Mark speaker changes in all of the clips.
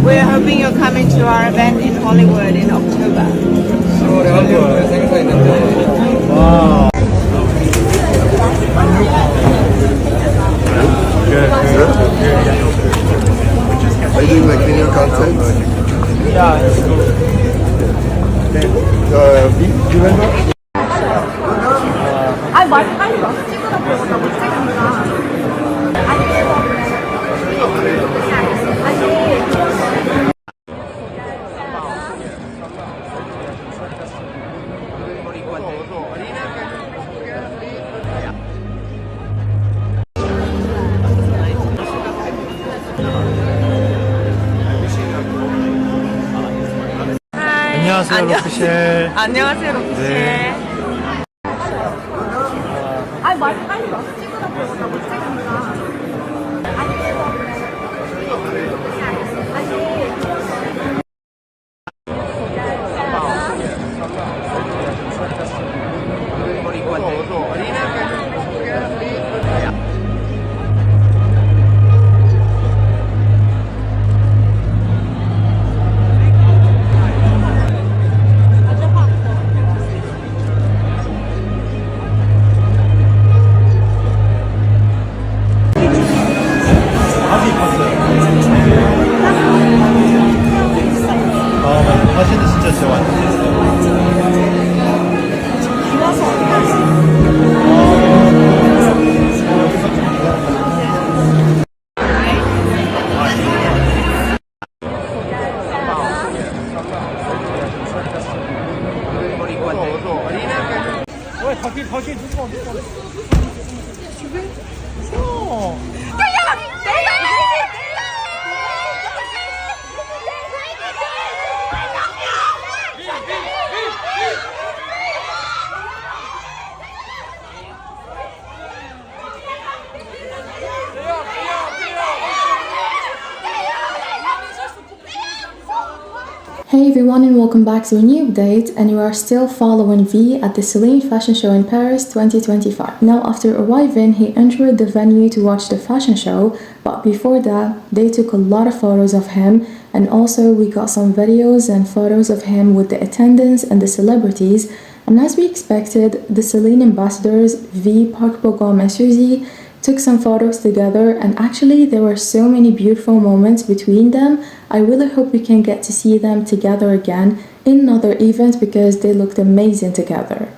Speaker 1: We're hoping you're coming to our event in Hollywood in October.
Speaker 2: 10월에 할리우드에 생사 있는데
Speaker 3: 와.
Speaker 4: Are you doing like video content?
Speaker 3: Yeah, it's cool.
Speaker 4: Do you remember?
Speaker 1: 아, 빨리 와서 찍으라고 못 찍으니까.
Speaker 3: 안녕하세요, 로피쉘.
Speaker 1: 안녕하세요, 로피씨.
Speaker 3: 네.
Speaker 1: 아, 빨리 와서 찍으라고 못 찍으니까.
Speaker 3: 아주 이뻤어요. 아, 맞아. 사진은 진짜 진짜 완전 됐어요. 왜 다시 누가
Speaker 5: Hey everyone and welcome back to a new update, and you are still following V at the Celine fashion show in Paris 2025. Now after arriving, he entered the venue to watch the fashion show, but before that they took a lot of photos of him, and also we got some videos and photos of him with the attendants and the celebrities. And as we expected, the Celine ambassadors V, Park Bo-gum and Suzy took some photos together, and actually there were so many beautiful moments between them. I really hope we can get to see them together again in another event because they looked amazing together.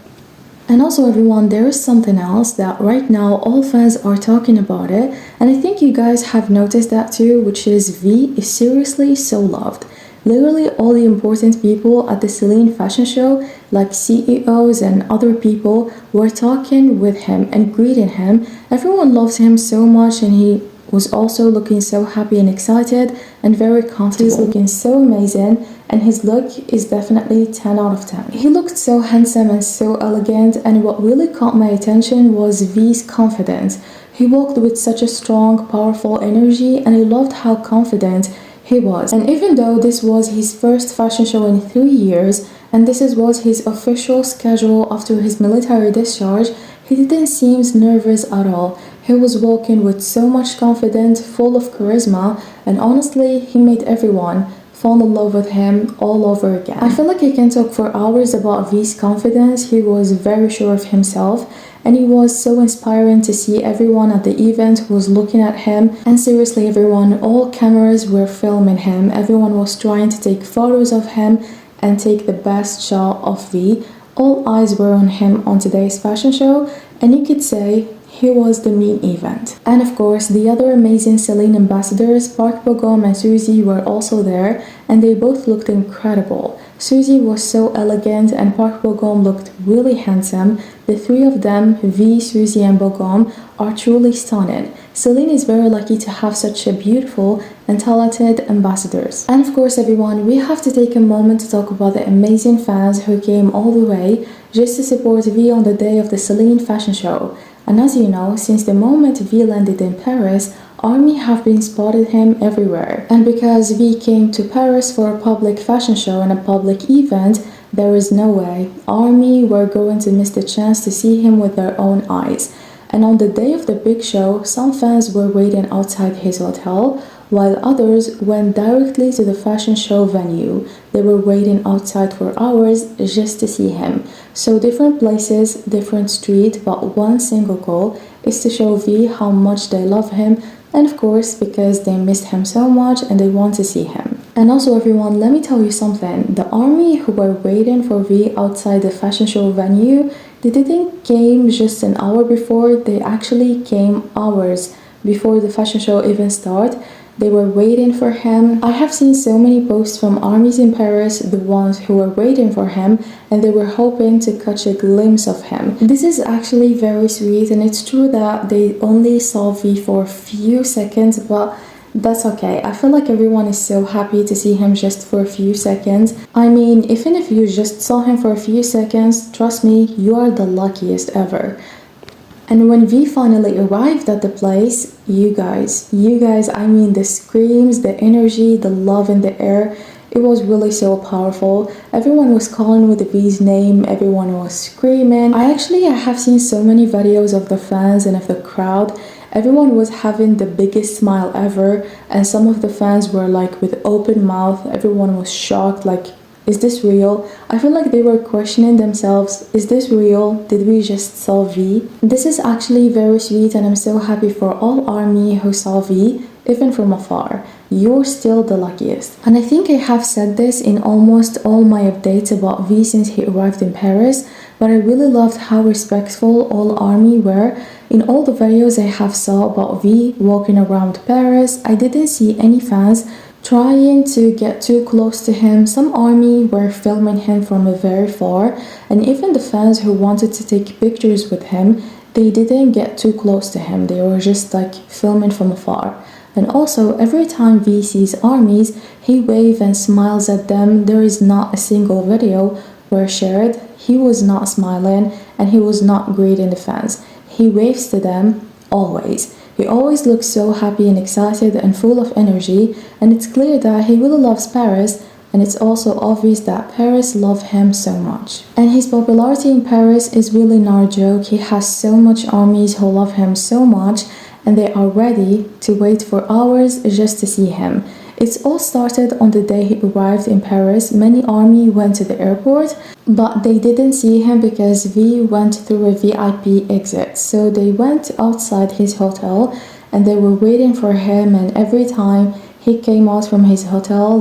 Speaker 5: And also everyone, there is something else that right now all fans are talking about it, and I think you guys have noticed that too, which is V is seriously so loved. Literally all the important people at the Celine fashion show, like CEOs and other people, were talking with him and greeting him. Everyone loves him so much, and he was also looking so happy and excited and very comfortable. He's looking so amazing, and his look is definitely 10 out of 10. He looked so handsome and so elegant, and what really caught my attention was V's confidence. He walked with such a strong, powerful energy, and I loved how confident he was. And even though this was his first fashion show in 3 years, and this was his official schedule after his military discharge, he didn't seem nervous at all. He was walking with so much confidence, full of charisma, and honestly, he made everyone fall in love with him all over again. I feel like I can talk for hours about V's confidence. He was very sure of himself, and it was so inspiring to see everyone at the event who was looking at him. And seriously everyone, all cameras were filming him. Everyone was trying to take photos of him and take the best shot of V. All eyes were on him on today's fashion show, and you could say he was the main event. And of course, the other amazing Celine ambassadors, Park Bo-gum and Suzy, were also there, and they both looked incredible. Suzy was so elegant and Park Bo-gum looked really handsome. The three of them, V, Suzy and Bo-gum, are truly stunning. Celine is very lucky to have such a beautiful and talented ambassadors. And of course everyone, we have to take a moment to talk about the amazing fans who came all the way just to support V on the day of the Celine fashion show. And as you know, since the moment V landed in Paris, ARMY have been spotted him everywhere. And because V came to Paris for a public fashion show and a public event, there is no way ARMY were going to miss the chance to see him with their own eyes. And on the day of the big show, some fans were waiting outside his hotel, while others went directly to the fashion show venue. They were waiting outside for hours just to see him. So different places, different street, but one single goal is to show V how much they love him, and of course because they missed him so much and they want to see him. And also everyone, let me tell you something. The army who were waiting for V outside the fashion show venue, they didn't came just an hour before, they actually came hours before the fashion show even started. They were waiting for him. I have seen so many posts from armies in Paris, the ones who were waiting for him, and they were hoping to catch a glimpse of him. This is actually very sweet, and it's true that they only saw V for a few seconds, but that's okay. I feel like everyone is so happy to see him just for a few seconds. I mean, even if you just saw him for a few seconds, trust me, you are the luckiest ever. And when V finally arrived at the place, you guys, I mean the screams, the energy, the love in the air, it was really so powerful. Everyone was calling with V's name, everyone was screaming. I have seen so many videos of the fans and of the crowd. Everyone was having the biggest smile ever, and some of the fans were like with open mouth. Everyone was shocked, like, is this real? I feel like they were questioning themselves. Is this real? Did we just saw V? This is actually very sweet, and I'm so happy for all ARMY who saw V, even from afar. You're still the luckiest. And I think I have said this in almost all my updates about V since he arrived in Paris, but I really loved how respectful all ARMY were. In all the videos I have saw about V walking around Paris, I didn't see any fans trying to get too close to him. Some ARMY were filming him from very far, and even the fans who wanted to take pictures with him, they didn't get too close to him. They were just like filming from afar. And also, every time V sees ARMYs, he waves and smiles at them. There is not a single video where shared he was not smiling and he was not greeting the fans. He waves to them always. He always looks so happy and excited and full of energy, and it's clear that he really loves Paris, and it's also obvious that Paris loves him so much. And his popularity in Paris is really not a joke. He has so much ARMYs who love him so much, and they are ready to wait for hours just to see him. It's all started on the day he arrived in Paris. Many ARMY went to the airport, but they didn't see him because V went through a VIP exit. So they went outside his hotel and they were waiting for him, and every time he came out from his hotel,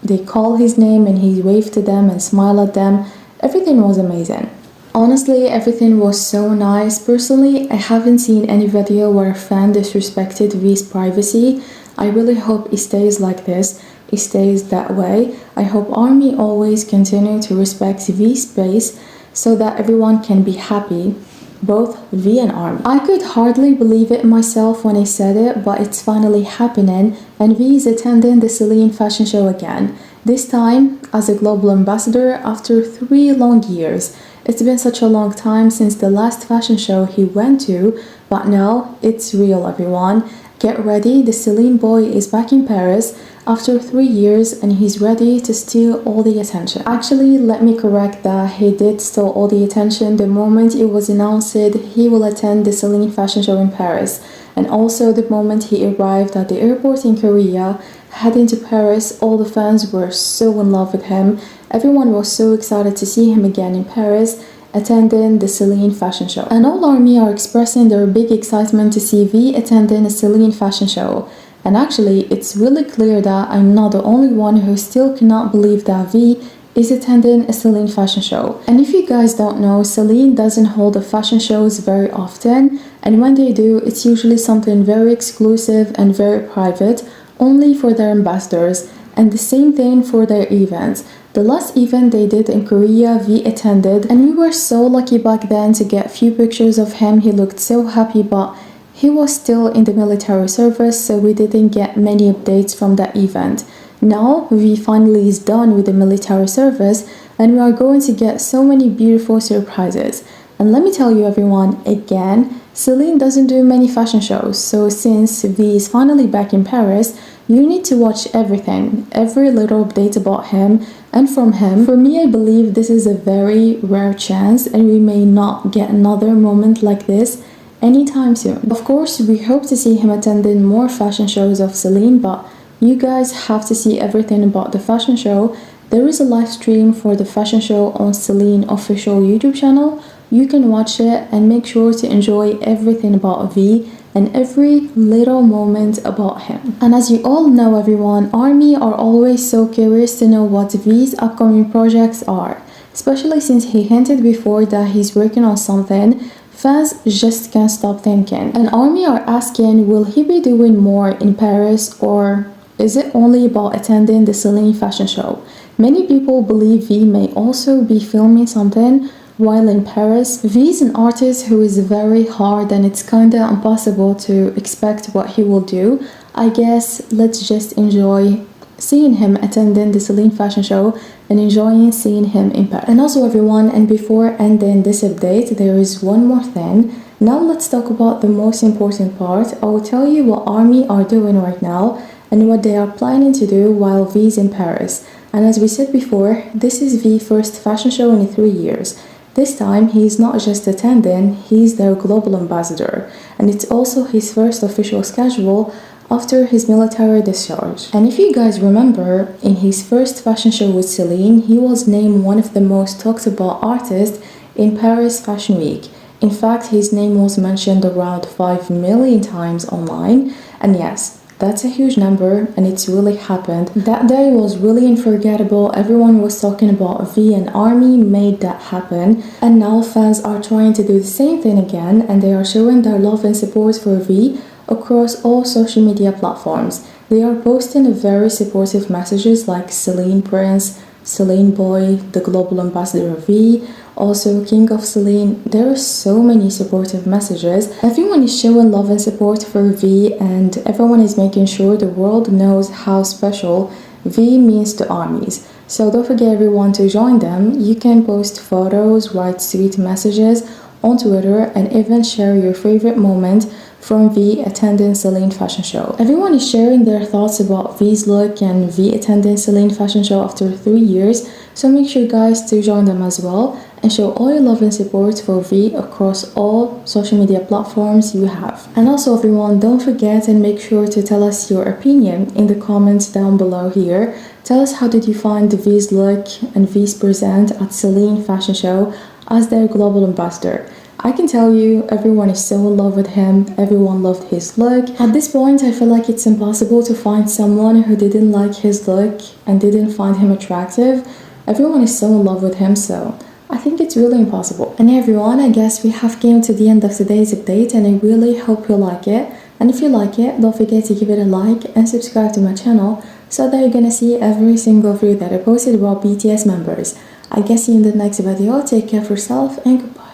Speaker 5: they call his name and he waved to them and smiled at them. Everything was amazing. Honestly, everything was so nice. Personally, I haven't seen any video where a fan disrespected V's privacy. I really hope it stays like this, it stays that way. I hope ARMY always continue to respect V's space so that everyone can be happy, both V and ARMY. I could hardly believe it myself when I said it, but it's finally happening, and V is attending the Celine fashion show again. This time as a global ambassador after 3 long years. It's been such a long time since the last fashion show he went to, but now it's real, everyone. Get ready, the Celine boy is back in Paris after 3 years, and he's ready to steal all the attention. Actually, let me correct that, he did steal all the attention the moment it was announced he will attend the Celine fashion show in Paris. And also the moment he arrived at the airport in Korea, heading to Paris, all the fans were so in love with him. Everyone was so excited to see him again in Paris, attending the Celine fashion show. And all ARMY are expressing their big excitement to see V attending a Celine fashion show. And actually, it's really clear that I'm not the only one who still cannot believe that V is attending a Celine fashion show. And if you guys don't know, Celine doesn't hold the fashion shows very often, and when they do, it's usually something very exclusive and very private, only for their ambassadors, and the same thing for their events. The last event they did in Korea, V attended, and we were so lucky back then to get a few pictures of him. He looked so happy, but he was still in the military service, so we didn't get many updates from that event. Now, V finally is done with the military service, and we are going to get so many beautiful surprises. And let me tell you everyone, again, Celine doesn't do many fashion shows, so since V is finally back in Paris, you need to watch everything, every little update about him and from him. For me, I believe this is a very rare chance, and we may not get another moment like this anytime soon. Of course, we hope to see him attending more fashion shows of Celine, but you guys have to see everything about the fashion show. There is a live stream for the fashion show on Celine official YouTube channel. You can watch it and make sure to enjoy everything about V and every little moment about him. And as you all know everyone, ARMY are always so curious to know what V's upcoming projects are. Especially since he hinted before that he's working on something, fans just can't stop thinking. And ARMY are asking, will he be doing more in Paris, or is it only about attending the Celine fashion show? Many people believe V may also be filming something while in Paris. V is an artist who is very hard and it's kinda impossible to expect what he will do. I guess let's just enjoy seeing him attending the Celine fashion show and enjoying seeing him in Paris. And also everyone, and before ending this update, there is one more thing. Now let's talk about the most important part. I will tell you what ARMY are doing right now and what they are planning to do while V is in Paris. And as we said before, this is V's first fashion show in 3 years. This time, he is not just attending, he is their global ambassador, and it's also his first official schedule after his military discharge. And if you guys remember, in his first fashion show with Celine, he was named one of the most talked about artists in Paris Fashion Week. In fact, his name was mentioned around 5 million times online, and yes, that's a huge number, and it's really happened. That day was really unforgettable. Everyone was talking about V, and ARMY made that happen. And now fans are trying to do the same thing again, and they are showing their love and support for V across all social media platforms. They are posting very supportive messages like Celine Prince, Celine Boy, the global ambassador of V, also King of Celine. There are so many supportive messages. Everyone is showing love and support for V, and everyone is making sure the world knows how special V means to ARMYs. So don't forget everyone to join them. You can post photos, write sweet messages on Twitter, and even share your favorite moment from V attending Celine fashion show. Everyone is sharing their thoughts about V's look and V attending Celine fashion show after 3 years, so make sure guys to join them as well and show all your love and support for V across all social media platforms you have. And also everyone, don't forget and make sure to tell us your opinion in the comments down below here. Tell us how did you find V's look and V's present at Celine fashion show as their global ambassador. I can tell you, everyone is so in love with him, everyone loved his look. At this point, I feel like it's impossible to find someone who didn't like his look and didn't find him attractive. Everyone is so in love with him, so I think it's really impossible. And everyone, I guess we have came to the end of today's update, and I really hope you like it. And if you like it, don't forget to give it a like and subscribe to my channel so that you're gonna see every single video that I posted about BTS members. I guess see you in the next video. Take care of yourself and goodbye.